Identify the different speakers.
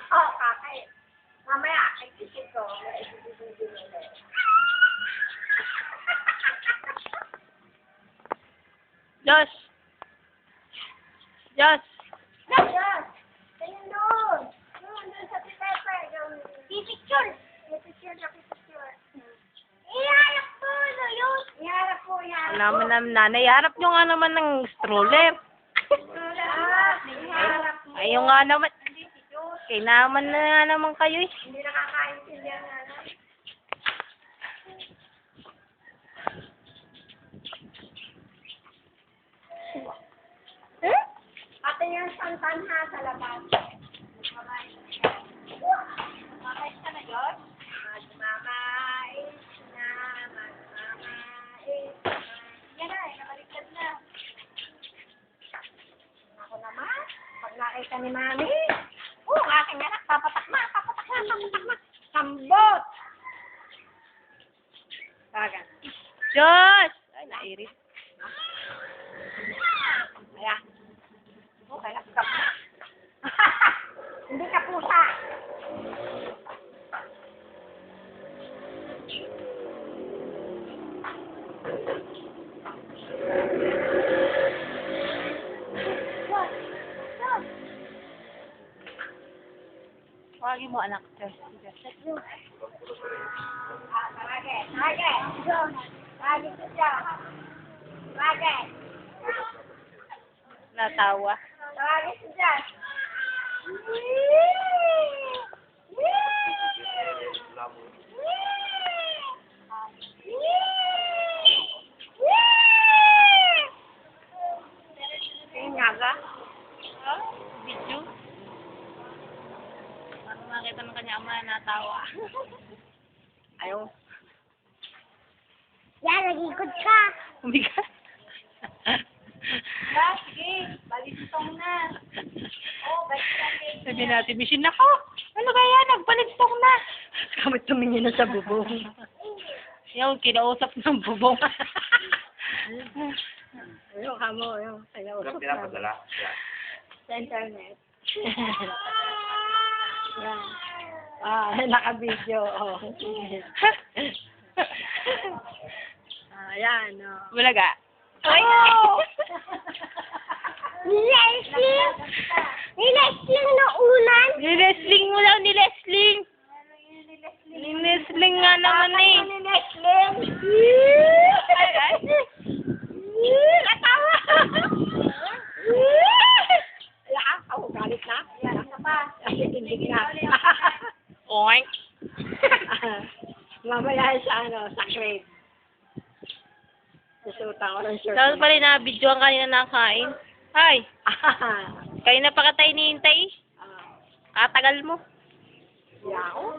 Speaker 1: Oh, kakay. Mamaya, ikisip ko.
Speaker 2: Diyos! Diyos!
Speaker 1: Yes! Tingin doon! Doon sa pipepe. Pipicture! Pipicture na pipicture. Iharap po, yun! Iharap po, iharap po.
Speaker 2: Alam mo naman, nanay, harap nyo nga naman ng stroller.
Speaker 1: Iharap po.
Speaker 2: Ayaw nga naman. Kinaman na nga naman kayo eh.
Speaker 1: Hindi nakakaintindihan nga na. Ate yung santan ha sa labas. Mamais ka na, Diyos? Magmamais na, magmamais na. Yan na, nabaliktad na. Ako naman, pag nakita ni Mami, aking anak, papatak na. Sambot! Tagan.
Speaker 2: Diyos! Ay, nairit.
Speaker 1: Ayan. Okay, nakikap na. Hindi ka pusa.
Speaker 2: Tawagin mo anak. Diyos.
Speaker 1: Lagi siya. Lagi.
Speaker 2: Natawa.
Speaker 1: Lagi siya. Tingnan ka?
Speaker 2: Video. Para makita ng kanya ama natawa.
Speaker 1: Ayaw. Yan, nag-ikot ka.
Speaker 2: Umigas.
Speaker 1: Sige, balitong na.
Speaker 2: Sabi natin, Mission, nako, ano kaya, nagbalitong na. Kamit tumingin na sa bubong. Yung kinausap ng bubong.
Speaker 1: Ayun, kamo, ayun.
Speaker 3: Ano pinapadala?
Speaker 1: Sa internet. Yan. Naka-video. Oh. Ayan, oh.
Speaker 2: Bulaga.
Speaker 1: Ay! Ni-Leslie! Ni-Leslie na unan!
Speaker 2: Ni-Lesling mo daw, ni-Lesling. Ni-Lesling nga naman eh.
Speaker 1: Ni-Leslie!
Speaker 2: Ay.
Speaker 1: Natawa! Ako, galit na. Yan ka pa. Tindig na.
Speaker 2: Oink.
Speaker 1: Mamaya sa crate. Susutan ko ng shirt.
Speaker 2: Tapos pala na-video ang kanina nakain. Ay, kanina pa ka tayo hinihintay. Katagal mo.
Speaker 1: Yaw.